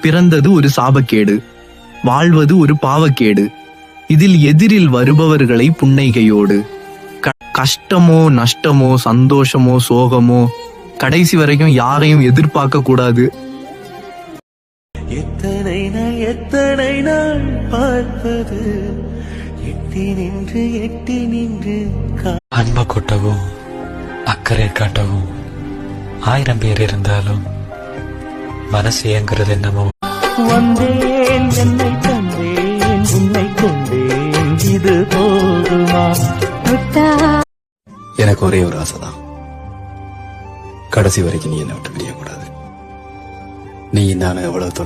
பிறந்தது ஒரு சாபக்கேடு, வாழ்வது ஒரு பாவக்கேடு. இதில் எதிரில் வருபவர்களை புன்னைகையோடு. கஷ்டமோ நஷ்டமோ சந்தோஷமோ சோகமோ கடைசி வரைக்கும் யாரையும் எதிர்பார்க்க கூடாது. எத்தனை நாள் பார்ப்பது, எட்டி நின்று அன்பை கொட்டவும் அக்கறை காட்டவும் 1000 பேர் இருந்தாலும் மனசு ஏங்குறது என்னமோ. வந்தேன் என்னை தந்தேன் உன்னை கொண்டேன், இது போதுமா? எனக்கு ஒரே ஒரு ஆசைதான், கடைசி வரைக்கும் நீ என்னை விட்டு பிரியக்கூடாது. நீ நானும் எவ்வளவு தொலை